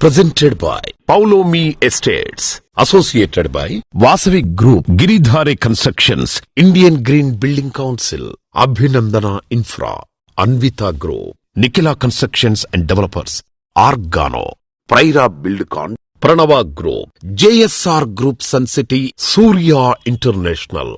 Presented by Paulomi Estates. Associated by Vasavi Group, Giridhare Constructions, Indian Green Building Council, Abhinandana Infra, Anvita Group, Nikila Constructions and Developers, Argano, Praira Buildcon, Pranava Group, JSR Group Sun City, Surya International.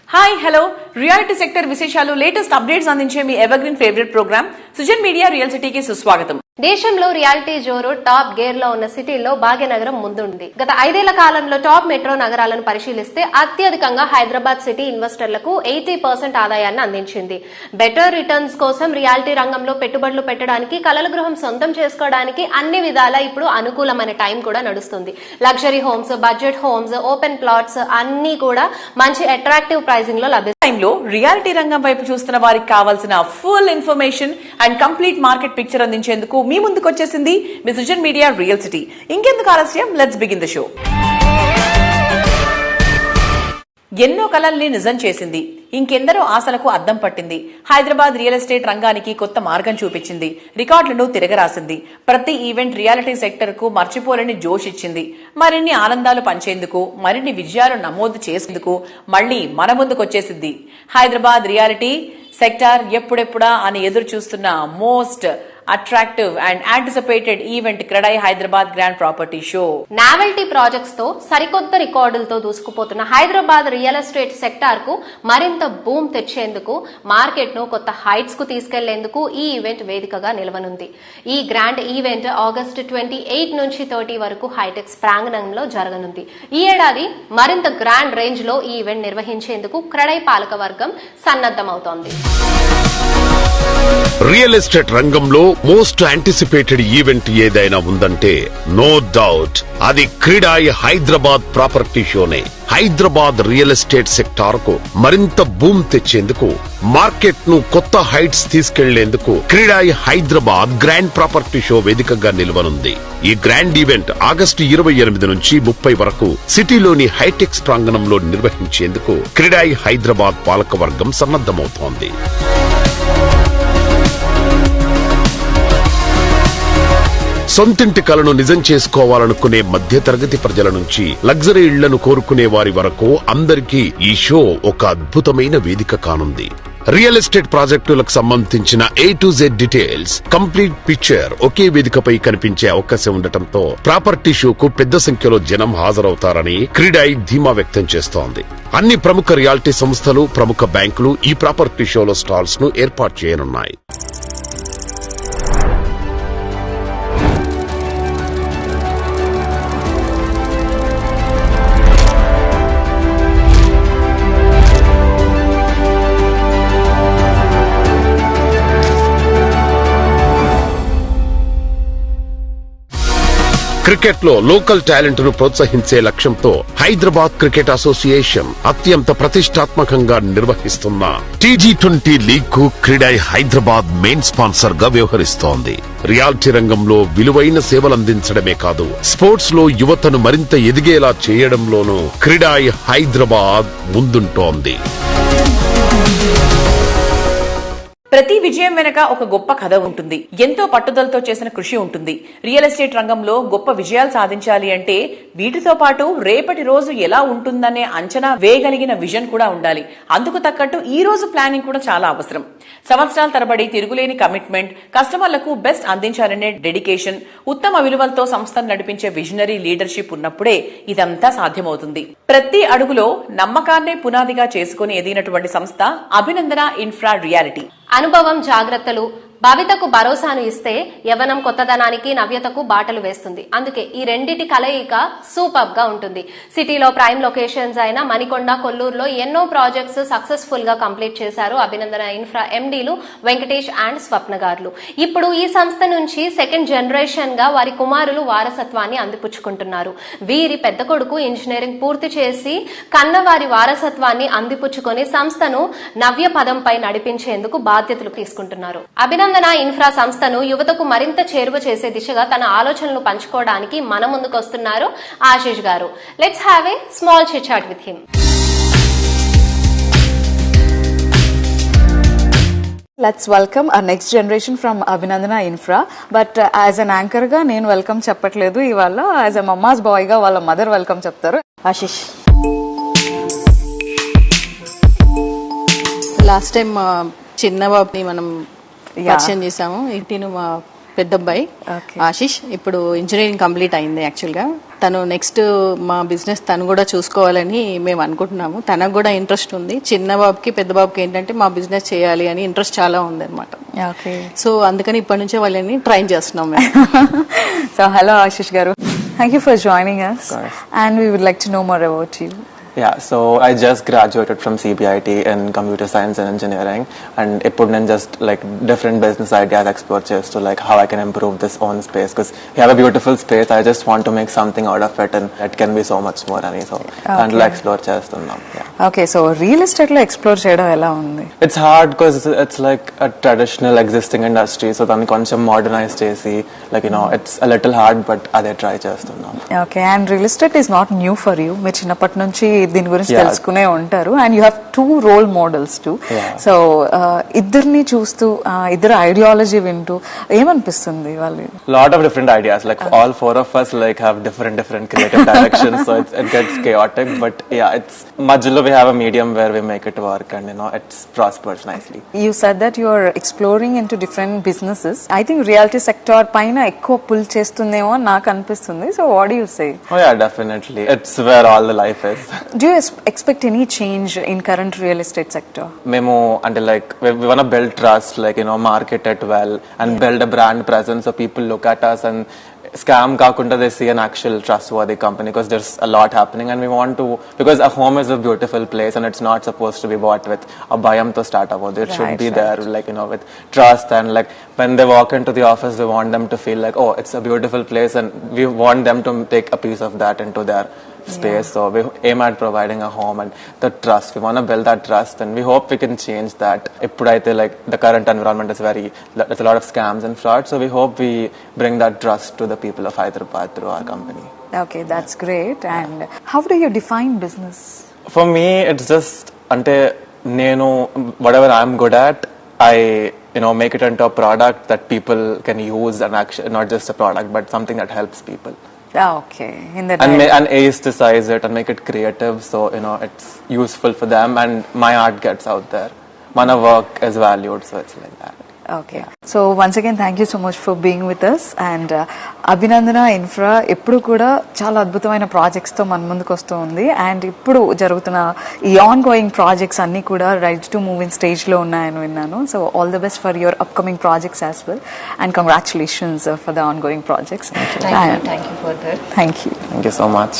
Hi hello reality sector విశేషాలు latest updates అందించే మీ evergreen favourite programme Sujan media real సిటీకి సుస్వాగతం. దేశంలో reality జోరు top gear లో ఉన్న సిటీల్లో భాగ్యనగరం ముందుంది. గత 5 ఏళ్ల కాలంలో టాప్ మెట్రో నగరాలను పరిశీలిస్తే అత్యధికంగా హైదరాబాద్ సిటీ ఇన్వెస్టర్లకు 80% ఆదాయాన్ని అందించింది. బెటర్ రిటర్న్స్ కోసం రియాలిటీ రంగంలో పెట్టుబడులు పెట్టడానికి, కలల గృహం సొంతం చేసుకోవడానికి అన్ని విధాలా ఇప్పుడు అనుకూలమైన టైం కూడా నడుస్తుంది. Luxury homes, budget homes, open plots అన్ని కూడా మంచి అట్రాక్టివ్ ప్రైజింగ్ లో లభిస్తాయి. టైంలో రియాలిటీ రంగం వైపు చూస్తున్న వారికి కావాల్సిన full information and complete market picture అందించేందుకు మీ ముందుకు వచ్చేసింది మీ సుజన్ మీడియా రియల్ సిటీ. ఇంకెందుకు ఆలస్యం, లెట్స్ బిగిన్ ద షో. ఎన్నో కలల్ని నిజం చేసింది, ఇంకెందరో ఆశలకు అద్దం పట్టింది. హైదరాబాద్ రియల్ ఎస్టేట్ రంగానికి కొత్త మార్గం చూపించింది, రికార్డులను తిరగరాసింది. ప్రతి ఈవెంట్ రియాలిటీ సెక్టర్ కు మర్చిపోలేని జోష్ ఇచ్చింది. మరిన్ని ఆనందాలు పంచేందుకు, మరిన్ని విజయాలు నమోదు చేసేందుకు మళ్లీ మన ముందుకొచ్చేసింది. హైదరాబాద్ రియాలిటీ సెక్టార్ ఎప్పుడెప్పుడా అని ఎదురు చూస్తున్న most attractive and anticipated event CREDAI Hyderabad grand property show. Novelty projects తో సరికొత్త రికార్డులతో దూసుకుపోతున్న హైదరాబాద్ రియల్ ఎస్టేట్ సెక్టార్ కు మరింత బూమ్ తెచ్చేందుకు, మార్కెట్ ను కొత్త హైట్స్ కు తీసుకెళ్లేందుకు ఈ ఈవెంట్ వేదికగా నిలవనుంది. ఈ గ్రాండ్ ఈవెంట్ ఆగస్టు 28 నుంచి 30 వరకు హైటెక్స్ ప్రాంగణంలో జరగనుంది. ఈ ఏడాది మరింత గ్రాండ్ రేంజ్ లో ఈ ఈవెంట్ నిర్వహించేందుకు క్రెడాయి పాలక వర్గం సన్నద్దమవుతోంది. రియల్ ఎస్టేట్ రంగంలో మోస్ట్ యాంటిసిపేటెడ్ ఈవెంట్ ఏదైనా ఉందంటే నో డౌట్ అది క్రెడాయి హైదరాబాద్ ప్రాపర్టీ షోనే. హైదరాబాద్ రియల్ ఎస్టేట్ సెక్టార్ కు మరింత బూమ్ తెచ్చేందుకు, మార్కెట్ ను కొత్త హైట్స్ తీసుకెళ్లేందుకు CREDAI Hyderabad grand property show వేదికగా నిలవనుంది. ఈ గ్రాండ్ ఈవెంట్ ఆగస్టు 28 నుంచి 30 వరకు సిటీలోని హైటెక్స్ ప్రాంగణంలో నిర్వహించేందుకు క్రెడాయి హైదరాబాద్ పాలకవర్గం సన్నద్దమవుతోంది. సొంతింటి కలను నిజం చేసుకోవాలనుకునే మధ్యతరగతి ప్రజల నుంచి లగ్జరీ ఇళ్లను కోరుకునే వారి వరకు అందరికీ ఈ షో ఒక అద్భుతమైన వేదిక కానుంది. రియల్ ఎస్టేట్ ప్రాజెక్టులకు సంబంధించిన A to Z details, complete picture ఒకే వేదికపై కనిపించే అవకాశం ఉండటంతో ప్రాపర్టీ షోకు పెద్ద సంఖ్యలో జనం హాజరవుతారని క్రెడాయి ధీమా వ్యక్తం చేస్తోంది. అన్ని ప్రముఖ రియాలిటీ సంస్థలు, ప్రముఖ బ్యాంకులు ఈ ప్రాపర్టీ షోలో స్టాల్స్ ను ఏర్పాటు చేయనున్నాయి. క్రికెట్ లో లోకల్ టాలెంట్ ను ప్రోత్సహించే లక్ష్యంతో హైదరాబాద్ క్రికెట్ అసోసియేషన్ అత్యంత ప్రతిష్టాత్మకంగా నిర్వహిస్తున్న T20 లీగ్ కు క్రెడాయి హైదరాబాద్ మెయిన్ స్పాన్సర్ గా వ్యవహరిస్తోంది. రియాలిటీ రంగంలో విలువైన సేవలందించడమే కాదు, స్పోర్ట్స్ లో యువతను మరింత ఎదిగేలా చేయడంలోనూ క్రెడాయి హైదరాబాద్ ముందుంటోంది. ప్రతి విజయం వెనక ఒక గొప్ప కథ ఉంటుంది, ఎంతో పట్టుదలతో చేసిన కృషి ఉంటుంది. రియల్ ఎస్టేట్ రంగంలో గొప్ప విజయాలు సాధించాలి అంటే వీటితో పాటు రేపటి రోజు ఎలా ఉంటుందనే అంచనా వేయగలిగిన విజన్ కూడా ఉండాలి. అందుకు తగ్గట్టు ఈ రోజు ప్లానింగ్ కూడా చాలా అవసరం. సంవత్సరాల తరబడి తిరుగులేని కమిట్మెంట్, కస్టమర్లకు బెస్ట్ అందించాలనే డెడికేషన్, ఉత్తమ విలువలతో సంస్థను నడిపించే విజనరీ లీడర్షిప్ ఉన్నప్పుడే ఇదంతా సాధ్యమవుతుంది. ప్రతి అడుగులో నమ్మకాన్నే పునాదిగా చేసుకుని ఎదిగినటువంటి సంస్థ అభినందన ఇన్ఫ్రా రియాలిటీ. అనుభవం, జాగ్రత్తలు భవితకు భరోసాను ఇస్తే యవ్వనం కొత్తదనానికి, నవ్యతకు బాటలు వేస్తుంది. అందుకే ఈ రెండిటి కలయిక సూపర్ గా ఉంటుంది. సిటీలో ప్రైమ్ లొకేషన్స్ అయిన మణికొండ, కొల్లూరులో ఎన్నో ప్రాజెక్ట్స్ సక్సెస్ఫుల్ గా కంప్లీట్ చేశారు అభినందన ఇన్ఫ్రా ఎండీలు వెంకటేష్ అండ్ స్వప్న గారు. ఇప్పుడు ఈ సంస్థ నుంచి సెకండ్ జనరేషన్ గా వారి కుమారులు వారసత్వాన్ని అందిపుచ్చుకుంటున్నారు. వీరి పెద్ద కొడుకు ఇంజనీరింగ్ పూర్తి చేసి కన్నవారి వారసత్వాన్ని అందిపుచ్చుకొని సంస్థను నవ్య పదంపై నడిపించేందుకు బాధ్యతలు తీసుకుంటున్నారు. అభినందన ఇన్ఫ్రా సంస్థను యువతకు మరింత చేరువ చేసే దిశగా తన ఆలోచనలు పంచుకోవడానికి మన ముందుకు వస్తున్నారు ఆశీష్ గారు. Let's have a small chit chat with him. Let's welcome our next generation from Abhinandana Infra. But as an anchor ga నేను వెల్కమ్ చెప్పట్లేదు ఇవాళ. యాజ్ ఎ మమ్మాస్ బాయ్ గా వాళ్ళ మదర్ వెల్కమ్ చెప్తారు. ఆశిష్, లాస్ట్ టైం చిన్న బాబుని మనం పరిచయం చేసాము. ఇంటిను మా పెద్ద అబ్బాయి ఆశిష్ ఇప్పుడు ఇంజనీరింగ్ కంప్లీట్ అయింది. యాక్చువల్ గా తను నెక్స్ట్ మా బిజినెస్ తను కూడా చూసుకోవాలని మేము అనుకుంటున్నాము. తనకు కూడా ఇంట్రెస్ట్ ఉంది. చిన్న బాబుకి పెద్ద బాబుకి ఏంటంటే మా బిజినెస్ చేయాలి అని ఇంట్రెస్ట్ చాలా ఉంది అనమాట. సో అందుకని ఇప్పటి నుంచే వాళ్ళని ట్రైన్ చేస్తున్నాం మేము. సో హలో ఆశిష్ గారు, thank you for joining us and we would like to know more about you. Yeah, so I just graduated from CBIT in computer science and engineering, and I put in just like different business ideas, explore to like how I can improve this own space, because we have a beautiful space. I just want to make something out of it, and it can be so much more. And so and like explore చేస్తున్నాం. Yeah. Okay, so real estate లో explore చేయడం ఎలా ఉంది? It's hard because it's like a traditional existing industry, so దాన్ని కొంచెం modernize చేసి like it's a little hard, but అదే try చేస్తున్నాం. Okay, and real estate is not new for you. మీరు చిన్నప్పటి నుంచి దీని గురించి తెలుసుకునే ఉంటారు. And you have 2 role models too. So ఇద్దరిని చూస్తూ ఇద్దరు ఐడియాలజీ వింటూ ఏమనిపిస్తుంది వాళ్ళు? Lot of different ideas, like all 4 of us like have different creative directions, so it gets chaotic, but yeah, it's majorly we have a medium where we make it work, and it's prospers nicely. You said that you are exploring into different businesses. I think realty sector పైన ఎక్కువ pull చేస్తుందేమో అని నాకు అనిపిస్తుంది. So what do you say? Oh yeah, definitely. It's where all the life is. Do you expect any change in current real estate sector? Memo until like we want to build trust, like market it well and build a brand presence so people look at us and scam kakunda they see an actual trustworthy company, because there's a lot happening and we want to, because a home is a beautiful place and it's not supposed to be bought with a bayam to start about. It should be there like with trust, and like when they walk into the office we want them to feel like, oh, it's a beautiful place, and we want them to take a piece of that into their space. So we aim at providing a home and the trust. We want to build that trust, and we hope we can change that. Ippudaithe like the current environment is there's a lot of scams and fraud, so we hope we bring that trust to the people of Hyderabad through our company. Okay, that's great. And how do you define business? For me, it's just ante nenu whatever I'm good at, I make it into a product that people can use, and actually not just a product but something that helps people. Okay, in that and aestheticize it and make it creative, so it's useful for them and my art gets out there. Mana work is valued, so it's like that. Okay. So once again, thank you so much for being with us. And Abhinandana Infra ఎప్పుడు కూడా చాలా అద్భుతమైన projects తో మన ముందుకు వస్తూ ఉంది. And ఇప్పుడు జరుగుతున్న ఈ ఆన్ గోయింగ్ ప్రాజెక్ట్స్ అన్ని కూడా right to move in stage లో ఉన్నాయని విన్నాను. So all the best for your upcoming projects as well, and congratulations for the on going projects. Thank you for that. Thank you. Thank you so much.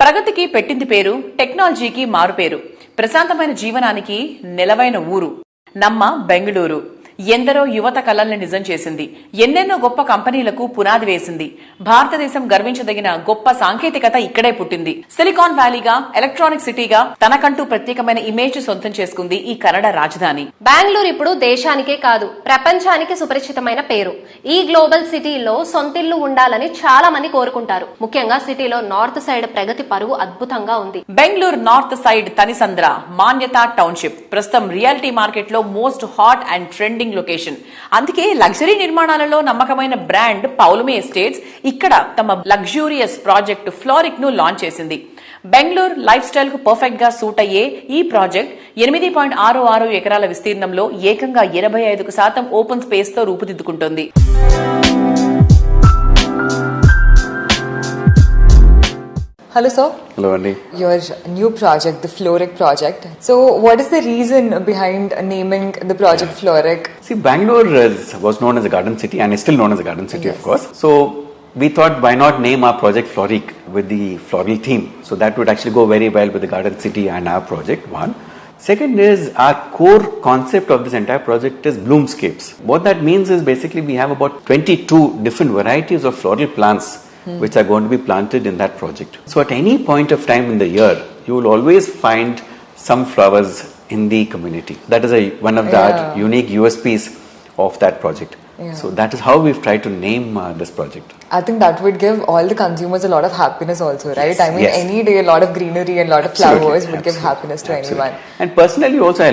ప్రగతికి పెట్టింది పేరు, టెక్నాలజీకి మారు పేరు, ప్రశాంతమైన జీవనానికి నెలవైన ఊరు నమ్మ బెంగళూరు. ఎందరో యువత కలల్ని నిజం చేసింది. ఎన్నెన్నో గొప్ప కంపెనీలకు పునాది వేసింది. భారతదేశం గర్వించదగిన గొప్ప సాంకేతికత ఇక్కడే పుట్టింది. సిలికాన్ వ్యాలీగా, ఎలక్ట్రానిక్ సిటీగా తనకంటూ ప్రత్యేకమైన ఇమేజ్ సొంతం చేసుకుంది ఈ కన్నడ రాజధాని. బెంగళూరు ఇప్పుడు దేశానికే కాదు ప్రపంచానికి సుపరిచితమైన పేరు. ఈ గ్లోబల్ సిటీలో సొంతిల్లు ఉండాలని చాలా మంది కోరుకుంటారు. ముఖ్యంగా సిటీలో నార్త్ సైడ్ ప్రగతి పరువు అద్భుతంగా ఉంది. బెంగళూరు నార్త్ సైడ్ తనిసంద్ర మాన్యత టౌన్షిప్ ప్రస్తుతం రియాలిటీ మార్కెట్ లో most hot and trending location. అందుకే లగ్జరీ నిర్మాణాలలో నమ్మకమైన బ్రాండ్ పౌలమి ఎస్టేట్స్ ఇక్కడ తమ లగ్జూరియస్ ప్రాజెక్ట్ ఫ్లోరిక్ ను లాంచ్ చేసింది. బెంగళూరు లైఫ్ స్టైల్ కు పర్ఫెక్ట్ గా సూట్ అయ్యే ఈ ప్రాజెక్ట్ 8.66 ఎకరాల విస్తీర్ణంలో ఏకంగా 85% ఓపెన్ స్పేస్ తో రూపుదిద్దుకుంటోంది. Hello sir. Hello Andy. Your new project, the Floric project. So what is the reason behind naming the project Floric? See, Bangalore was known as a garden city and is still known as a garden city, yes, of course. So we thought, why not name our project Floric with the floral theme? So that would actually go very well with the garden city and our project, one. Second is, our core concept of this entire project is bloomscapes. What that means is basically we have about 22 different varieties of floral plants which are going to be planted in that project. So at any point of time in the year, you will always find some flowers in the community. That is one of the unique USPs of that project. So that is how we've tried to name this project. I think that would give all the consumers a lot of happiness also, right? I mean, yes. any day, a lot of greenery and a lot of Absolutely, flowers would give absolutely, happiness to absolutely. anyone. And personally also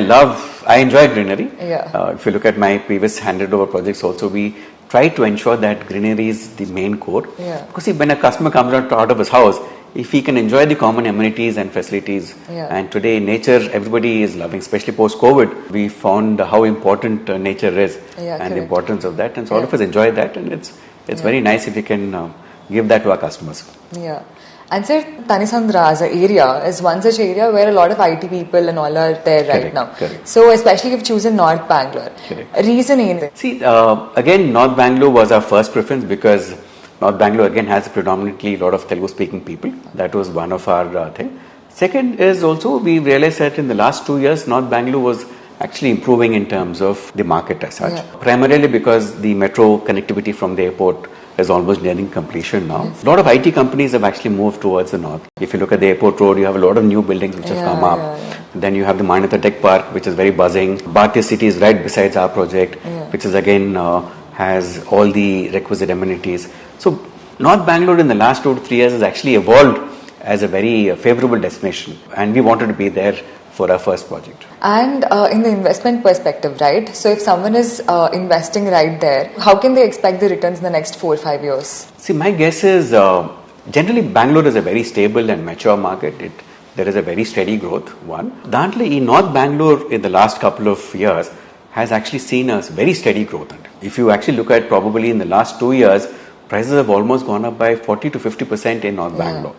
I enjoy greenery. Yeah. If you look at my previous handed over projects also, we try to ensure that greenery is the main core. Yeah. Because see, when a customer comes out of his house, if he can enjoy the common amenities and facilities, Yeah. and today nature everybody is loving, especially post-COVID, we found how important nature is, Yeah, and the correct. importance of that, and so all of us enjoy that, and it's very nice if we can give that to our customers. Yeah. And sir, Tanisandra as an area is one such area where a lot of IT people and all are there right Correct, now. correct. So especially if you've chosen North Bangalore. Correct. Reason is See, again, North Bangalore was our first preference because North Bangalore again has predominantly a lot of Telugu speaking people. That was one of our thing. Second is also we realized that in the last 2 years, North Bangalore was actually improving in terms of the market as such. Yeah. Primarily because the metro connectivity from the airport is almost nearing completion now. A lot of IT companies have actually moved towards the north. If you look at the airport road, you have a lot of new buildings which have come up. Then you have the Manyata Tech Park, which is very buzzing. Bhartiya City is right besides our project, which is again has all the requisite amenities. So North Bangalore in the last 2 to 3 years has actually evolved as a very favorable destination, and we wanted to be there for our first project. And in the investment perspective, right? So if someone is investing right there, how can they expect the returns in the next 4 or 5 years? See, my guess is generally Bangalore is a very stable and mature market. There is a very steady growth, one. Dantli, in North Bangalore in the last couple of years has actually seen a very steady growth. If you actually look at probably in the last 2 years, prices have almost gone up by 40 to 50% in North Bangalore,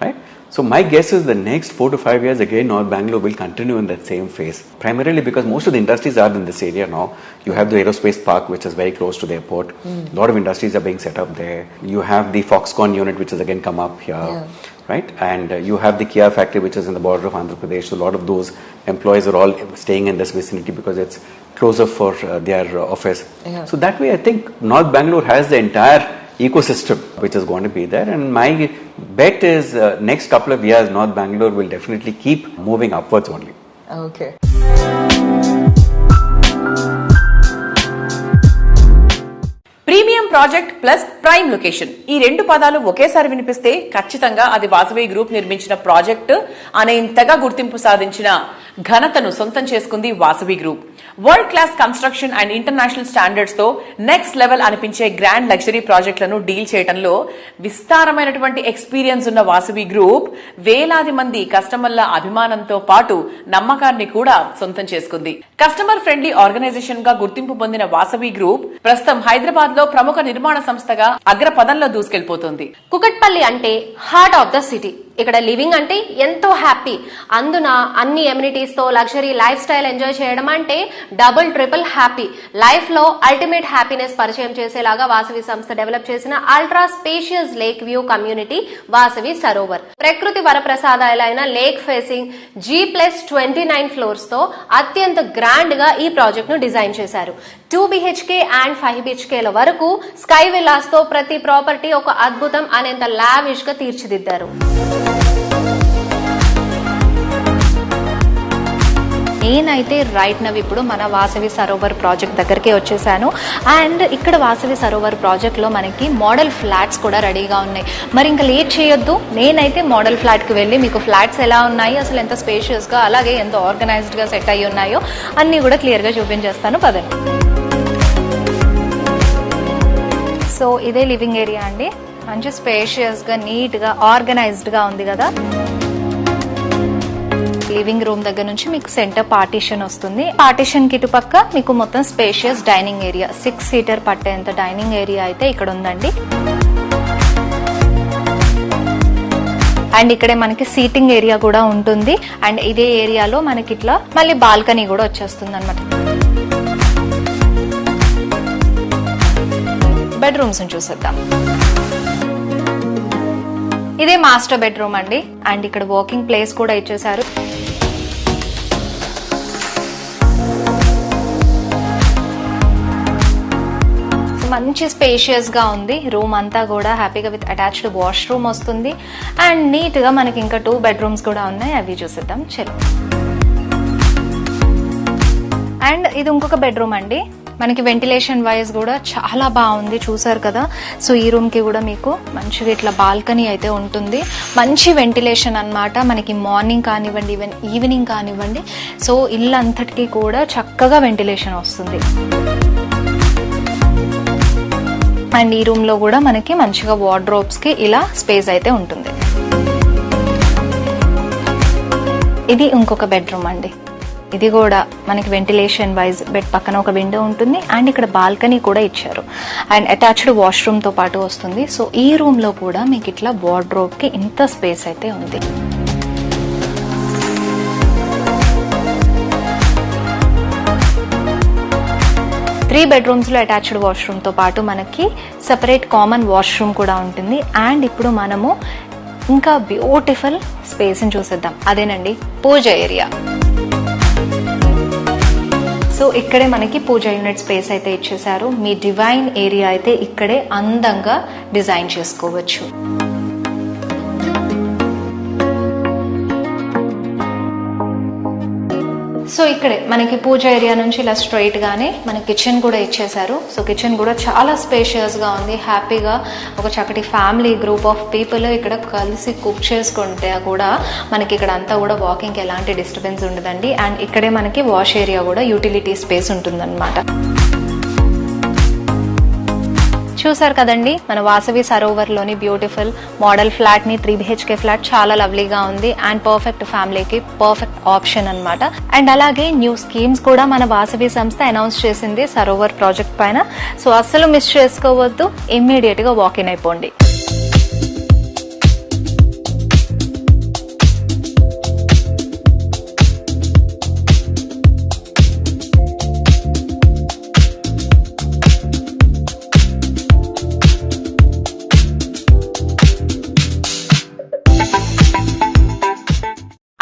right? So my guess is the next 4 to 5 years again North Bangalore will continue in that same phase. Primarily because most of the industries are in this area now. You have the Aerospace Park which is very close to the airport. A lot of industries are being set up there. You have the Foxconn unit which has again come up here, right? And you have the Kia factory which is in the border of Andhra Pradesh. So a lot of those employees are all staying in this vicinity because it's closer for their office. So that way I think North Bangalore has the entire ecosystem which is going to be there, and my bet is next couple of years North Bangalore will definitely keep moving upwards only. Okay. Premium project plus prime location, ఈ 2 పదాలు ఒకేసారి వినిపిస్తే ఖచ్చితంగా అది Vasavi group నిర్మించిన project అనేంతగా గుర్తింపు సాధించిన ఘనతను సొంతం చేసుకుంది Vasavi group. World class construction and international standards తో నెక్స్ట్ లెవెల్ అనిపించే గ్రాండ్ లగ్జరీ ప్రాజెక్టులను డీల్ చేయడంలో విస్తారమైనటువంటి ఎక్స్పీరియన్స్ ఉన్న వాసవి గ్రూప్ వేలాది మంది కస్టమర్ల అభిమానంతో పాటు నమ్మకాన్ని కూడా సొంతం చేసుకుంది. కస్టమర్ ఫ్రెండ్లీ ఆర్గనైజేషన్ గా గుర్తింపు పొందిన వాసవి గ్రూప్ ప్రస్తుతం హైదరాబాద్ లో ప్రముఖ నిర్మాణ సంస్థగా అగ్రపదంలో దూసుకెళ్లిపోతుంది. కుకట్పల్లి అంటే హార్ట్ ఆఫ్ ద సిటీ. ఇక్కడ లివింగ్ అంటే ఎంతో హ్యాపీ, అందున అన్ని ఎమ్యూనిటీస్ తో లగ్జరీ లైఫ్ స్టైల్ ఎంజాయ్ చేయడం అంటే డబుల్ ట్రిపుల్ హ్యాపీ. లైఫ్ లో అల్టిమేట్ హ్యాపీనెస్ పరిచయం చేసేలాగా వాసవి సంస్థ డెవలప్ చేసిన ultra spacious lake view community Vasavi Sarovar. ప్రకృతి వరప్రసాదాలైన లేక్ ఫేసింగ్ G+29 ఫ్లోర్స్ తో అత్యంత గ్రాండ్ గా ఈ ప్రాజెక్ట్ ను డిజైన్ చేశారు. 2 BHK అండ్ 5 BHK ల వరకు స్కై విల్లాస్ తో ప్రతి ప్రాపర్టీ ఒక అద్భుతం అనేంత లావిష్ గా తీర్చిదిద్దారు. నేనైతే రైట్ నవ్ ఇప్పుడు మన వాసవి సరోవర్ ప్రాజెక్ట్ దగ్గరికి వచ్చేసాను. అండ్ ఇక్కడ వాసవి సరోవర్ ప్రాజెక్ట్ లో మనకి మోడల్ ఫ్లాట్స్ కూడా రెడీగా ఉన్నాయి. మరి ఇంకా లేట్ చేయొద్దు, నేనైతే మోడల్ ఫ్లాట్ కి వెళ్ళి మీకు ఫ్లాట్స్ ఎలా ఉన్నాయి, అసలు ఎంత స్పేషియస్ గా అలాగే ఎంత ఆర్గనైజ్డ్ గా సెట్ అయ్యి ఉన్నాయో అన్ని కూడా క్లియర్ గా చూపించేస్తాను. పదండి. సో ఇదే లివింగ్ ఏరియా అండి, మంచి స్పేషియస్ గా నీట్ గా ఆర్గనైజ్డ్ గా ఉంది కదా. లివింగ్ రూమ్ దగ్గర నుంచి మీకు సెంటర్ పార్టీషన్ వస్తుంది. పార్టీషన్ కి ఇటుపక్క మీకు మొత్తం స్పేషియస్ డైనింగ్ ఏరియా, 6 సీటర్ పట్టేంత డైనింగ్ ఏరియా అయితే ఇక్కడ ఉందండి. అండ్ ఇక్కడే మనకి సీటింగ్ ఏరియా కూడా ఉంటుంది. అండ్ ఇదే ఏరియాలో మనకి ఇట్లా మళ్ళీ బాల్కనీ కూడా వచ్చేస్తుంది అనమాట. బెడ్రూమ్స్ చూసేద్దాం. ఇదే మాస్టర్ బెడ్రూమ్ అండి. అండ్ ఇక్కడ వాకింగ్ ప్లేస్ కూడా ఇచ్చేసారు. మంచి స్పేషియస్ గా ఉంది రూమ్ అంతా కూడా, హ్యాపీగా విత్ అటాచ్డ్ వాష్రూమ్ వస్తుంది. అండ్ నీట్ గా మనకి ఇంకా 2 బెడ్రూమ్స్ కూడా ఉన్నాయి, అవి చూసేద్దాం. చలో. అండ్ ఇది ఇంకొక బెడ్రూమ్ అండి. మనకి వెంటిలేషన్ వైజ్ కూడా చాలా బాగుంది, చూసారు కదా. సో ఈ రూమ్ కి కూడా మీకు మంచిగా ఇట్లా బాల్కనీ అయితే ఉంటుంది, మంచి వెంటిలేషన్ అన్నమాట. మనకి మార్నింగ్ కానివ్వండి, ఈవినింగ్ కానివ్వండి, సో ఇల్లు అంతటికి కూడా చక్కగా వెంటిలేషన్ వస్తుంది. అండ్ ఈ రూమ్ లో కూడా మనకి మంచిగా వార్డ్రోబ్స్ కి ఇలా స్పేస్ అయితే ఉంటుంది. ఇది ఇంకొక బెడ్రూమ్ అండి. ఇది కూడా మనకి వెంటిలేషన్ వైజ్ బెడ్ పక్కన ఒక విండో ఉంటుంది అండ్ ఇక్కడ బాల్కనీ కూడా ఇచ్చారు అండ్ అటాచ్డ్ వాష్రూమ్ తో పాటు వస్తుంది. సో ఈ రూమ్ లో కూడా మీకు ఇట్లా వార్డ్రోబ్ కి ఇంత స్పేస్ అయితే ఉంది. త్రీ బెడ్రూమ్స్ లో అటాచ్డ్ వాష్రూమ్ తో పాటు మనకి సెపరేట్ కామన్ వాష్రూమ్ కూడా ఉంటుంది. అండ్ ఇప్పుడు మనము ఇంకా బ్యూటిఫుల్ స్పేస్ ని చూసేద్దాం, అదేనండి పూజ ఏరియా. సో ఇక్కడే మనకి పూజ యూనిట్ స్పేస్ అయితే ఇచ్చేసారు. మీ డివైన్ ఏరియా అయితే ఇక్కడే అందంగా డిజైన్ చేసుకోవచ్చు. సో ఇక్కడే మనకి పూజ ఏరియా నుంచి ఇలా స్ట్రైట్ గానే మన కిచెన్ కూడా ఇచ్చేసారు. సో కిచెన్ కూడా చాలా స్పేషియస్ గా ఉంది. హ్యాపీగా ఒక చక్కటి ఫ్యామిలీ గ్రూప్ ఆఫ్ పీపుల్ ఇక్కడ కలిసి కుక్ చేసుకుంటే కూడా మనకి ఇక్కడ అంతా కూడా వాకింగ్ ఎలాంటి డిస్టర్బెన్స్ ఉండదండి. అండ్ ఇక్కడే మనకి వాష్ ఏరియా కూడా యూటిలిటీ స్పేస్ ఉంటుందన్నమాట. చూసారు కదండి మన వాసవి సరోవర్ లోని బ్యూటిఫుల్ మోడల్ ఫ్లాట్ ని. 3 BHK ఫ్లాట్ చాలా లవ్లీగా ఉంది అండ్ పర్ఫెక్ట్ ఫ్యామిలీకి పర్ఫెక్ట్ ఆప్షన్ అన్నమాట. అండ్ అలాగే న్యూ స్కీమ్స్ కూడా మన వాసవి సంస్థ అనౌన్స్ చేసింది సరోవర్ ప్రాజెక్ట్ పైన. సో అస్సలు మిస్ చేసుకోవద్దు, ఇమ్మీడియట్ గా వాకిన్ అయిపోండి.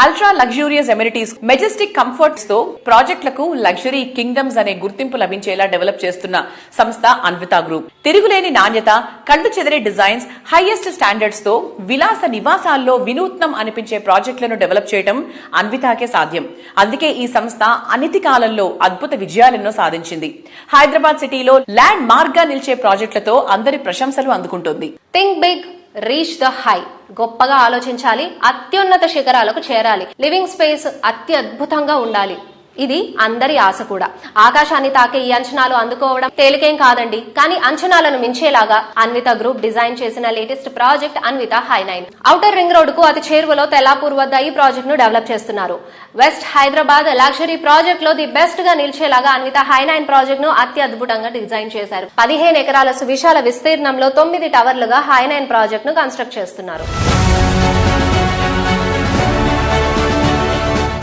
Ultra luxurious amenities, Majestic comforts తో ప్రాజెక్టులకు లగ్జరీ కింగ్డమ్స్ అనే గుర్తింపు లభించేలా డెవలప్ చేస్తున్న సంస్థ అన్విత గ్రూప్. తిరుగులేని నాణ్యత, కళ్ళు చెదిరే డిజైన్స్, హైయెస్ట్ స్టాండర్డ్స్ తో విలాస నివాసాల్లో వినూత్నం అనిపించే ప్రాజెక్టులను డెవలప్ చేయడం అన్వితాకే సాధ్యం. అందుకే ఈ సంస్థ అనతి కాలంలో అద్భుత విజయాలెన్నో సాధించింది. హైదరాబాద్ సిటీలో ల్యాండ్ మార్క్ గా నిలిచే ప్రాజెక్టులతో అందరి ప్రశంసలు అందుకుంటోంది. Think big, reach the high. గొప్పగా ఆలోచించాలి, అత్యున్నత శిఖరాలకు చేరాలి, లివింగ్ స్పేస్ అత్యద్భుతంగా ఉండాలి. ఇది అందరి ఆశ కూడా. ఆకాశాన్ని తాకే ఈ అంచనాలు అందుకోవడం తేలికేం కాదండి. కానీ అంచనాలను మించేలాగా అన్విత గ్రూప్ డిజైన్ చేసిన latest project Anvita high nine. Outer ring road కు అతి చేరువలో తెల్లాపూర్ వద్ద ఈ ప్రాజెక్ట్ ను డెవలప్ చేస్తున్నారు. వెస్ట్ హైదరాబాద్ లగ్జరీ ప్రాజెక్ట్ లో ది బెస్ట్ గా నిలిచేలాగా అన్విత హై9 ప్రాజెక్ట్ ను అత్యద్భుతంగా డిజైన్ చేశారు. 15 ఎకరాల సువిశాల విస్తీర్ణంలో 9 టవర్లుగా హై9 ప్రాజెక్ట్ ను కన్స్ట్రక్ట్ చేస్తున్నారు.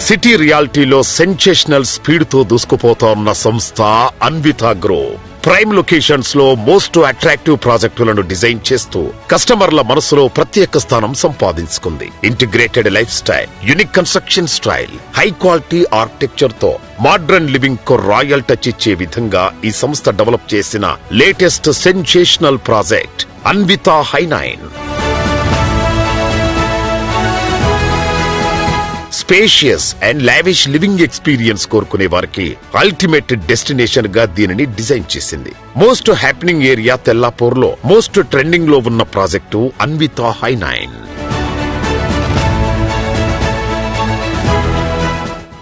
సిటీ రియాలిటీలో సెన్సేషనల్ స్పీడ్ తో దూసుకుపోతోన్న సంస్థ అన్విత గ్రూప్. ప్రైమ్ లొకేషన్స్ లో మోస్ట్ అట్రాక్టివ్ ప్రాజెక్టులను డిజైన్ చేస్తూ కస్టమర్ల మనసులో ప్రత్యేక స్థానం సంపాదించుకుంది. Integrated lifestyle, unique construction style, high quality architecture తో మోడ్రన్ లివింగ్ కు రాయల్ టచ్ ఇచ్చే విధంగా ఈ సంస్థ డెవలప్ చేసిన latest sensational project Anvita high nine. Spacious and lavish living experience కోరుకునే వారికి అల్టిమేట్ డెస్టినేషన్ గా దీనిని డిజైన్ చేసింది. మోస్ట్ హ్యాపెనింగ్ ఏరియా తెల్లాపూర్ లో మోస్ట్ ట్రెండింగ్ లో ఉన్న ప్రాజెక్టు అన్విత హై9.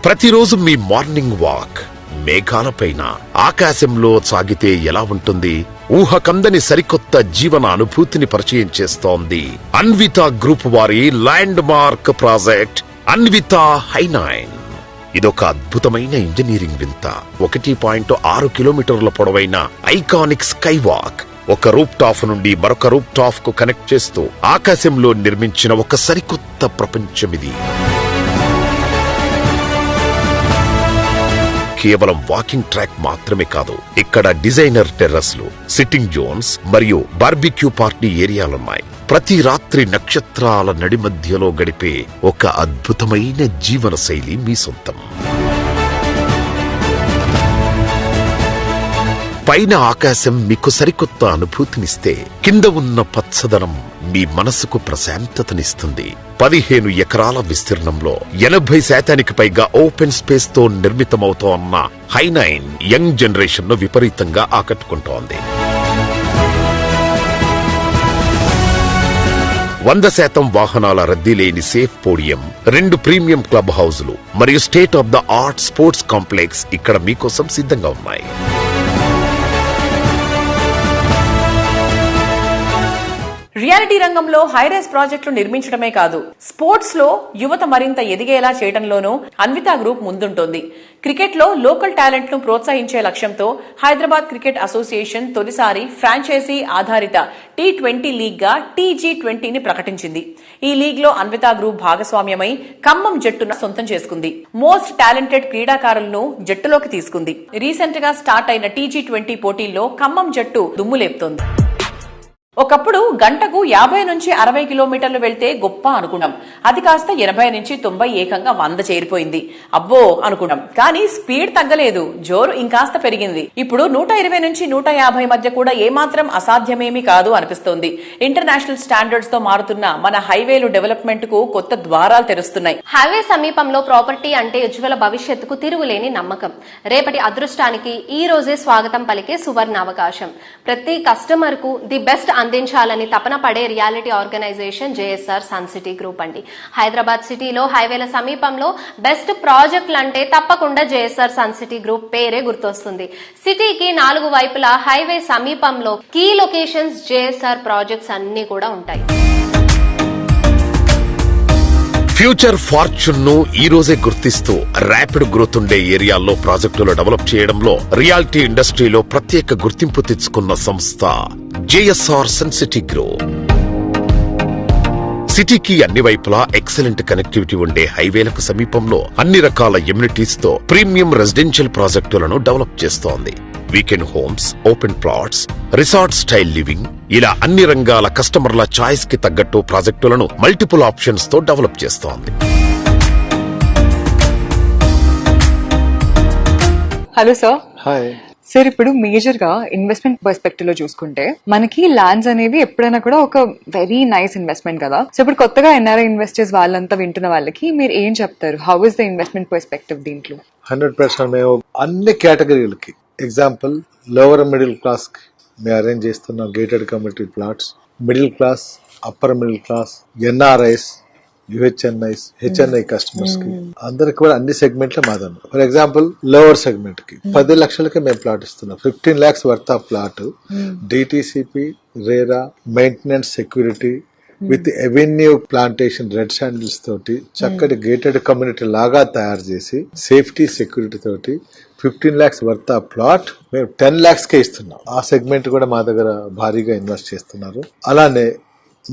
ప్రతిరోజు మీ మార్నింగ్ వాక్ మేఘాలపైన ఆకాశంలో సాగితే ఎలా ఉంటుంది? ఊహకందని సరికొత్త జీవన అనుభూతిని పరిచయం చేస్తోంది అన్విత గ్రూప్ వారి ల్యాండ్ మార్క్ ప్రాజెక్ట్ అన్విత హై9. ఇదొక అద్భుతమైన ఇంజనీరింగ్ వింత. 1.6 కిలోమీటర్ల పొడవైన ఐకానిక్ స్కై వాక్ ఒక రూప్ టాప్ నుండి మరొక రూప్ టాప్ కు కనెక్ట్ చేస్తూ ఆకాశంలో నిర్మించిన ఒక సరికొత్త ప్రపంచమిది. కేవలం వాకింగ్ ట్రాక్ మాత్రమే కాదు, ఇక్కడ డిజైనర్ టెర్రస్లు, సిట్టింగ్ జోన్స్ మరియు బార్బిక్యూ పార్టీ ఏరియాలున్నాయి. ప్రతి రాత్రి నక్షత్రాల నడిమధ్యలో గడిపే ఒక అద్భుతమైన జీవన శైలి మీ సొంతం. పైన ఆకాశం మీకు సరికొత్త అనుభూతినిస్తే కింద ఉన్న పచ్చదనం మీ మనసుకు ప్రశాంతతనిస్తుంది. 15 ఎకరాల విస్తీర్ణంలో 80% పైగా ఓపెన్ స్పేస్ తో నిర్మితమవుతోన్న హైనైన్ యంగ్ జనరేషన్ ను విపరీతంగా ఆకట్టుకుంటోంది. 100% వాహనాల రద్దీ లేని సేఫ్ పోడియం, 2 ప్రీమియం క్లబ్ హౌజులు మరియు state of the art sports complex ఇక్కడ మీకోసం సిద్ధంగా ఉన్నాయి. రియాలిటీ రంగంలో హైరైజ్ ప్రాజెక్టులు నిర్మించడమే కాదు, స్పోర్ట్స్ లో యువత మరింత ఎదిగేలా చేయడంలోనూ అన్వితా గ్రూప్ ముందుంటోంది. క్రికెట్ లో లోకల్ టాలెంట్ ను ప్రోత్సహించే లక్ష్యంతో హైదరాబాద్ క్రికెట్ అసోసియేషన్ తొలిసారి ఫ్రాంచైజీ ఆధారిత T20 లీగ్ గా TG20 ని ప్రకటించింది. ఈ లీగ్ లో అన్వితా గ్రూప్ భాగస్వామ్యమై ఖమ్మం జట్టును సొంతం చేసుకుంది. మోస్ట్ టాలెంటెడ్ క్రీడాకారులను జట్టులోకి తీసుకుంది. రీసెంట్ గా స్టార్ట్ అయిన TG20 పోటీల్లో ఖమ్మం జట్టు దుమ్ములేపుతోంది. ఒకప్పుడు గంటకు 50 నుంచి 60 కిలోమీటర్లు వెళ్తే గొప్ప అనుకున్నాం. అది కాస్త 80 నుంచి 90 ఏకంగా 100 చేరిపోయింది. అబ్బో అనుకున్నాం. కానీ స్పీడ్ తగ్గలేదు, జోరు ఇంకాస్త పెరిగింది. ఇప్పుడు 120 నుంచి 150 మధ్య కూడా ఏమాత్రం అసాధ్యమేమీ కాదు అనిపిస్తోంది. ఇంటర్నేషనల్ స్టాండర్డ్స్ తో మారుతున్న మన హైవేలు డెవలప్మెంట్ కు కొత్త ద్వారాలు తెరుస్తున్నాయి. హైవే సమీపంలో ప్రాపర్టీ అంటే ఉజ్వల భవిష్యత్తుకు తిరుగులేని నమ్మకం. రేపటి అదృష్టానికి ఈ రోజే స్వాగతం పలికే సువర్ణ అవకాశం. ప్రతి కస్టమర్ కు ది బెస్ట్ అందించాలని తపన పడే reality organisation JSR sun city group అండి. హైదరాబాద్ సిటీలో హైవేల సమీపంలో బెస్ట్ ప్రాజెక్టులు అంటే తప్పకుండా JSR సన్ సిటీ గ్రూప్ పేరే గుర్తొస్తుంది. సిటీకి 4 వైపులా హైవే సమీపంలో కీ లొకేషన్స్ JSR ప్రాజెక్ట్స్ అన్ని కూడా ఉంటాయి. ఫ్యూచర్ ఫార్చ్యూన్ ను ఈ రోజే గుర్తిస్తూ ర్యాపిడ్ గ్రోత్ ఉండే ఏరియాల్లో ప్రాజెక్టులు డెవలప్ చేయడంలో రియాలిటీ ఇండస్ట్రీలో ప్రత్యేక గుర్తింపు తెచ్చుకున్న సంస్థ JSR సన్ సిటీ గ్రూప్. సిటీకి అన్ని వైపులా ఎక్సలెంట్ కనెక్టివిటీ ఉండే హైవేలకు సమీపంలో అన్ని రకాల ఎమ్యూనిటీస్ తో ప్రీమియం రెసిడెన్షియల్ ప్రాజెక్టులను డెవలప్ చేస్తోంది. Weekend homes, open plots, resort style living, ఇలా అన్ని రంగాల కస్టమర్ల చాయిస్ కి తగ్గట్టు ప్రాజెక్టులను మల్టిపుల్ ఆప్షన్స్ తో డెవలప్ చేస్తోంది. Hello sir. హాయ్ సార్, ఇప్పుడు మేజర్ గా ఇన్వెస్ట్మెంట్ పర్స్పెక్టివ్ లో చూసుకుంటే మనకి ల్యాండ్స్ అనేవి ఎప్పుడైనా కూడా ఒక వెరీ నైస్ ఇన్వెస్ట్మెంట్ కదా. సో ఇప్పుడు కొత్తగా NRI ఇన్వెస్టర్స్ వాళ్ళంతా వింటున్న వాళ్ళకి మీరు ఏం చెప్తారు? How is the investment perspective దీంట్లో? 100% మేము అన్ని కేటగిరీలకి, ఎగ్జాంపుల్ లోవర్ మిడిల్ క్లాస్ కి మేము అరేంజ్ చేస్తున్నాం gated community plots, middle class, upper middle class, NRIs, UHNIs, HNI customers కి అందరికి కూడా అన్ని సెగ్మెంట్ల మాదన్న. ఫర్ ఎగ్జాంపుల్ లోవర్ సెగ్మెంట్ కి 10 లక్షలకి మేము ప్లాట్ ఇస్తున్నాం. 15 lakhs worth of plot, DTCP, RERA, maintenance, security with avenue plantation, red sandals తోటి చక్కటి గేటెడ్ కమ్యూనిటీ లాగా తయారు చేసి సేఫ్టీ, సెక్యూరిటీ తోటి 15 lakhs వర్త్ ఆఫ్ ప్లాట్ మేము 10 lakhs కే ఇస్తున్నాం. ఆ సెగ్మెంట్ కూడా మా దగ్గర భారీగా ఇన్వెస్ట్ చేస్తున్నారు. అలానే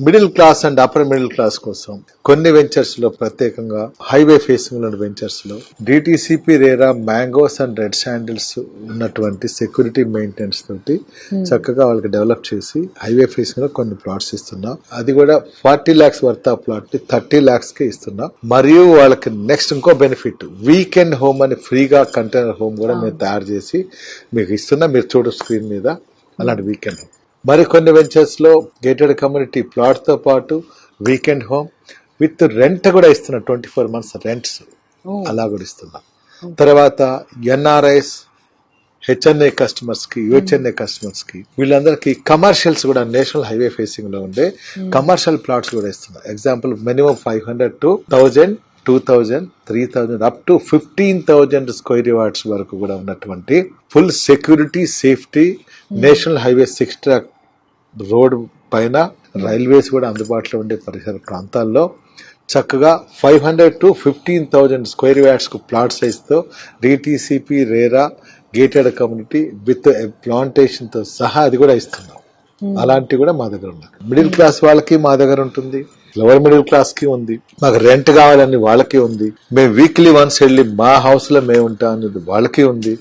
middle class and upper middle class కోసం కొన్ని వెంచర్స్ లో, ప్రత్యేకంగా హైవే ఫేసింగ్ లో వెంచర్స్ లో DTCP, RERA, mangoes and red sandals ఉన్నటువంటి సెక్యూరిటీ మెయింటెనెన్స్ తోటి చక్కగా వాళ్ళకి డెవలప్ చేసి హైవే ఫేసింగ్ లో కొన్ని ప్లాట్స్ ఇస్తున్నాం. అది కూడా 40 lakhs వర్త్ ఆఫ్ ప్లాట్ ని 30 lakhs కే ఇస్తున్నాం. మరియు వాళ్ళకి నెక్స్ట్ ఇంకో బెనిఫిట్, వీకెండ్ హోమ్ అని ఫ్రీగా కంటైనర్ హోమ్ కూడా మేము తయారు చేసి మీకు ఇస్తున్నాం. మీరు చూడ స్క్రీన్ మీద అలాంటి వీకెండ్ హోమ్. మరికొన్ని వెంచర్స్ లో గేటెడ్ కమ్యూనిటీ ప్లాట్ తో పాటు వీకెండ్ హోమ్ విత్ రెంట్ కూడా ఇస్తున్నాం. 24 months రెంట్స్ అలా కూడా ఇస్తున్నాం. తర్వాత NRIs, HNI కస్టమర్స్ కి, UHNI కస్టమర్స్ కి, వీళ్ళందరికీ కమర్షియల్స్ కూడా నేషనల్ హైవే ఫేసింగ్ లో ఉండే కమర్షియల్ ప్లాట్స్ కూడా ఇస్తున్నాం. Example minimum 500 to 1000, 2000, 3000 up to 15,000 square yards వరకు కూడా ఉన్నటువంటి full security, safety, national highway 6 track road పైన రైల్వేస్ కూడా అందుబాటులో ఉండే పరిసర ప్రాంతాల్లో చక్కగా 500 to 15,000 స్క్వేర్ యార్డ్స్ కు ప్లాట్ సైజ్ తో DTCP, RERA, gated community with plantation తో సహా అది కూడా ఇస్తున్నాం. అలాంటివి కూడా మా దగ్గర ఉన్నాయి. మిడిల్ క్లాస్ వాళ్ళకి మా దగ్గర ఉంటుంది, లోవర్ మిడిల్ క్లాస్ కి ఉంది, మాకు రెంట్ కావాలని వాళ్ళకి ఉంది, మేము వీక్లీ వన్స్ వెళ్ళి మా హౌస్ లో మేము ఉంటాం అనేది వాళ్ళకి ఉంది,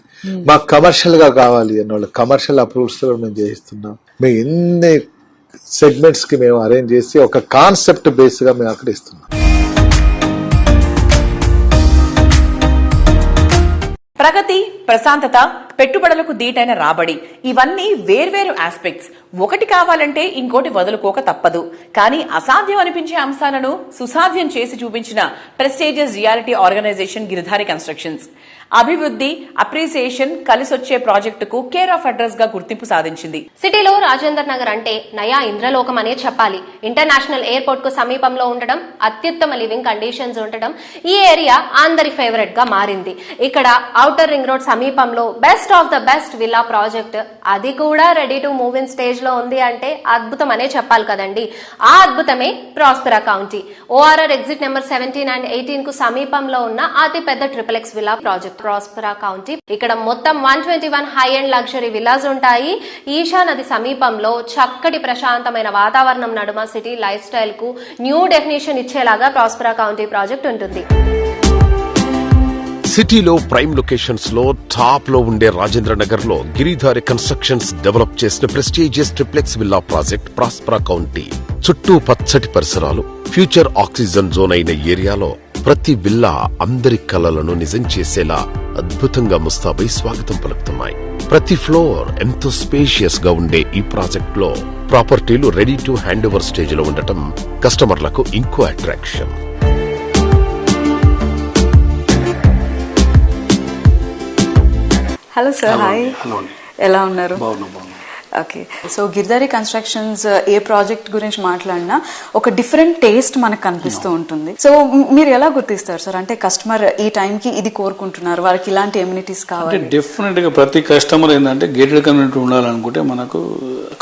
మాకు కమర్షియల్ గా కావాలి అన్న వాళ్ళు కమర్షియల్ అప్రూవల్స్ కూడా మేము చేయిస్తున్నాం. మేము ఎన్ని సెగ్మెంట్స్ కి మేము అరేంజ్ చేసి ఒక కాన్సెప్ట్ బేస్ గా మేము అక్కడ ఇస్తున్నాం. ప్రగతి, ప్రశాంతత, పెట్టుబడులకు దీటైన రాబడి, ఇవన్నీ వేర్వేరు ఆస్పెక్ట్స్. ఒకటి కావాలంటే ఇంకోటి వదులుకోక తప్పదు. కానీ అసాధ్యం అనిపించే అంశాలను సుసాధ్యం చేసి చూపించిన prestigious reality organisation Giridhari constructions. అభివృద్ధి, అప్రిసియేషన్ కలిసొచ్చే ప్రాజెక్టుకు కేర్ ఆఫ్ అడ్రస్ గా గుర్తింపు సాధించింది. సిటీలో రాజేందర్ నగర్ అంటే నయా ఇంద్రలోకం అనే చెప్పాలి. ఇంటర్నేషనల్ ఎయిర్పోర్ట్ కు సమీపంలో ఉండడం, అత్యుత్తమ లివింగ్ కండిషన్స్ ఉండడం, ఈ ఏరియా అందరి ఫేవరెట్ గా మారింది. ఇక్కడ ఔటర్ రింగ్ రోడ్ సమీపంలో best of the best villa project, అది కూడా ready to move in stage లో ఉంది అంటే అద్భుతం అనే చెప్పాలి కదండి. ఆ అద్భుతమే Prospera County. ORR exit number 17 and 18 కు సమీపంలో ఉన్న అతి పెద్ద XXX villa project Prospera County. ఇక్కడ మొత్తం 121 హై అండ్ లగ్జరీ విల్లాస్ ఉంటాయి. ఈషా నది సమీపంలో చక్కటి ప్రశాంతమైన వాతావరణం నడుమ సిటీ లైఫ్ స్టైల్ కు న్యూ డెఫినేషన్ ఇచ్చేలాగా ప్రాస్పెరా కౌంటీ ప్రాజెక్ట్ ఉంటుంది. సిటీలో ప్రైమ్ లొకేషన్స్ లో టాప్ లో ఉండే రాజేంద్ర నగర్ లో గిరిధారి కన్స్ట్రక్షన్స్ డెవలప్ చేసిన prestigious XXX villa project Prospera county. చుట్టూ పచ్చటి పరిసరాలు, ఫ్యూచర్ ఆక్సిజన్ జోన్ అయిన ఏరియాలో ప్రతి విల్లా అందరి కలలను నిజం చేసేలా అద్భుతంగా ముస్తాబై స్వాగతం పలుకుతున్నాయి. ప్రతి ఫ్లోర్ ఎంతో స్పేషియస్ గా ఉండే ఈ ప్రాజెక్ట్ లో ప్రాపర్టీలు ready to hand over stage లో ఉండటం కస్టమర్లకు ఇంకో attraction. Hello sir, hi. Hello, ఎలా ఉన్నారు? బాగున్నా. ఓకే, సో గిరిధారి కన్స్ట్రక్షన్స్ ఏ ప్రాజెక్ట్ గురించి మాట్లాడినా ఒక డిఫరెంట్ టేస్ట్ మనకు కనిపిస్తూ ఉంటుంది. సో మీరు ఎలా గుర్తిస్తారు సార్? అంటే కస్టమర్ ఈ టైంకి ఇది కోరుకుంటున్నారు, వారికి ఇలాంటి ఎమ్యూనిటీస్ కావాలి. డెఫినెట్ గా ప్రతి కస్టమర్ ఏంటంటే గేటెడ్ కమ్యూనిటీ ఉండాలనుకుంటే మనకు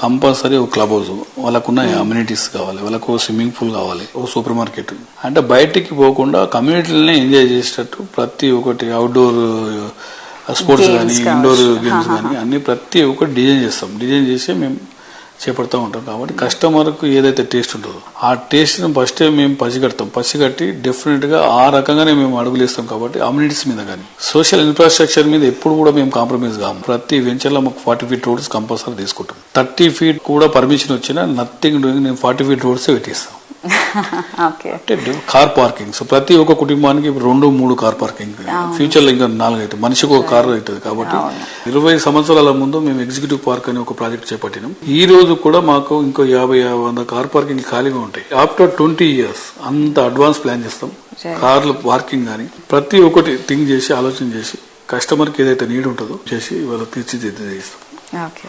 కంపల్సరీ ఒక క్లబ్ హౌస్, వాళ్ళకున్న అమ్యూనిటీస్ కావాలి, వాళ్ళకు స్విమ్మింగ్ పూల్ కావాలి, ఒక సూపర్ మార్కెట్. అంటే బయటికి పోకుండా కమ్యూనిటీలనే ఎంజాయ్ చేసేటట్టు ప్రతి ఒక్కటి అవుట్డోర్ స్పోర్ట్స్ కానీ, ఇండోర్ గేమ్స్ కానీ అన్ని ప్రతి ఒక్కటి డిజైన్ చేసి మేము చేపడుతూ ఉంటాం. కాబట్టి కస్టమర్ కు ఏదైతే టేస్ట్ ఉంటుందో ఆ టేస్ట్ ఫస్ట్ మేము పసిగట్టి డెఫినెట్ గా ఆ రకంగానే మేము అడుగులేస్తాం. కాబట్టి అమ్యూనిటీస్ మీద కానీ సోషల్ ఇన్ఫ్రాస్ట్రక్చర్ మీద ఎప్పుడు కూడా మేము కాంప్రమైజ్ కాము. ప్రతి వెంచర్ లో మాకు 40 feet రోడ్స్ కంపల్సరీ తీసుకుంటాం. 30 feet కూడా పర్మిషన్ వచ్చినా నథింగ్ డూయింగ్, నేను 40 feet రోడ్స్ పెట్టిస్తాం. అంటే కార్ పార్కింగ్. సో ప్రతి ఒక్క కుటుంబానికి 2-3 కార్ పార్కింగ్, ఫ్యూచర్ లో ఇంకా 4 అవుతుంది, మనిషికి ఒక కార్ అవుతుంది. కాబట్టి 20 సంవత్సరాల ముందు మేము ఎగ్జిక్యూటివ్ పార్క్ అని ఒక ప్రాజెక్ట్ చేపట్టినాం. ఈ రోజు కూడా మాకు ఇంకో 50-100 కార్ పార్కింగ్ ఖాళీగా ఉంటాయి. ఆఫ్టర్ 20 years అంత అడ్వాన్స్ ప్లాన్ చేస్తాం. కార్లు పార్కింగ్ కానీ ప్రతి ఒక్కటి థింక్ చేసి ఆలోచన చేసి కస్టమర్ కి ఏదైతే నీడ్ ఉంటుందో చేసి వాళ్ళు తీర్చిదిద్ది చేస్తాం.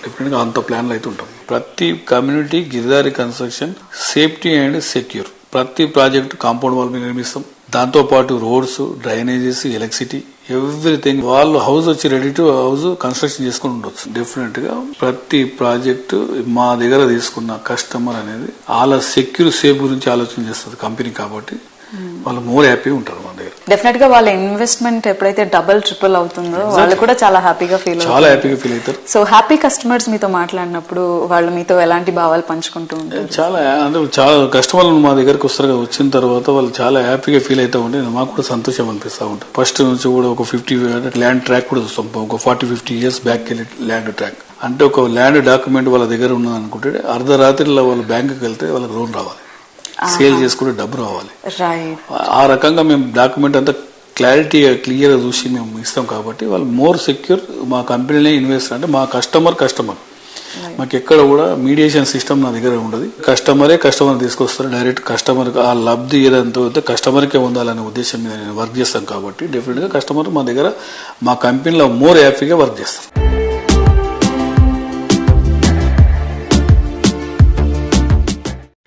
డెఫినెట్ గా అంత ప్లాన్లు అయితే ఉంటాం. ప్రతి community Giridhari construction safety and secure. ప్రతి ప్రాజెక్ట్ కాంపౌండ్ వాల్ మీద నిర్మిస్తాం. దాంతో పాటు రోడ్స్, డ్రైనేజెస్, ఎలక్ట్రిసిటీ, ఎవ్రీథింగ్. వాళ్ళు హౌస్ వచ్చి రెడీ టు హౌస్ కన్స్ట్రక్షన్ చేసుకుని ఉండొచ్చు. డెఫినెట్ గా ప్రతి ప్రాజెక్టు మా దగ్గర తీసుకున్న కస్టమర్ అనేది వాళ్ళ సెక్యూర్ సేఫ్ గురించి ఆలోచన చేస్తుంది కంపెనీ. కాబట్టి వాళ్ళు మోర్ హ్యాపీ ఉంటారు మన దగ్గర. డెఫినెట్ గా వాళ్ళ ఇన్వెస్ట్మెంట్ ఎప్పుడైతే డబుల్ ట్రిపుల్ అవుతుందో వాళ్ళు కూడా చాలా హ్యాపీగా ఫీల్ అవుతారు. సో హ్యాపీ కస్టమర్స్ మీతో మాట్లాడినప్పుడు వాళ్ళు మీతో ఎలాంటి భావాలు పంచుకుంటూ ఉంటారు? చాలా కస్టమర్లు మా దగ్గరకు వస్తారు. వచ్చిన తర్వాత వాళ్ళు చాలా హ్యాపీగా ఫీల్ అవుతూ ఉంటే మాకు కూడా సంతోషం అనిపిస్తూ ఉంటుంది. ఫస్ట్ నుంచి కూడా ఒక 50 ల్యాండ్ ట్రాక్ కూడా చూస్తాం. ఒక 40-50 years బ్యాక్ వెళ్ళి ల్యాండ్ ట్రాక్ అంటే ఒక ల్యాండ్ డాక్యుమెంట్ వాళ్ళ దగ్గర ఉన్నది అనుకుంటే అర్ధరాత్రిలో వాళ్ళు బ్యాంకుకి వెళ్తే వాళ్ళకి లోన్ రావాలి, సేల్ చేసుకుంటే డబ్బు రావాలి. ఆ రకంగా మేము డాక్యుమెంట్ అంతా క్లియర్ గా చూసి మేము ఇస్తాం. కాబట్టి వాళ్ళు మోర్ సెక్యూర్. మా కంపెనీనే ఇన్వెస్ట్ అంటే మా కస్టమర్ మాకు ఎక్కడ కూడా మీడియేషన్ సిస్టమ్ నా దగ్గర ఉండదు. కస్టమర్ తీసుకొస్తారు డైరెక్ట్. కస్టమర్ ఆ లబ్ధి ఏదంతా కస్టమర్కే ఉండాలనే ఉద్దేశం మీద నేను వర్క్ చేస్తాను. కాబట్టి డెఫినెట్ గా కస్టమర్ మా దగ్గర మా కంపెనీలో మోర్ హ్యాపీగా వర్క్ చేస్తాం.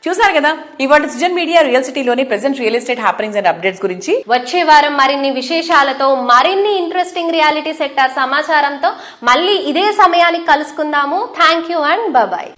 చూసారు కదా ఇవాళ సుజన్ మీడియా రియల్ సిటీలోని present real estate happenings and updates గురించి. వచ్చే వారం మరిన్ని విశేషాలతో, మరిన్ని ఇంట్రెస్టింగ్ రియాలిటీ సెక్టార్ సమాచారంతో మళ్ళీ ఇదే సమయానికి కలుసుకుందాము. Thank you and bye.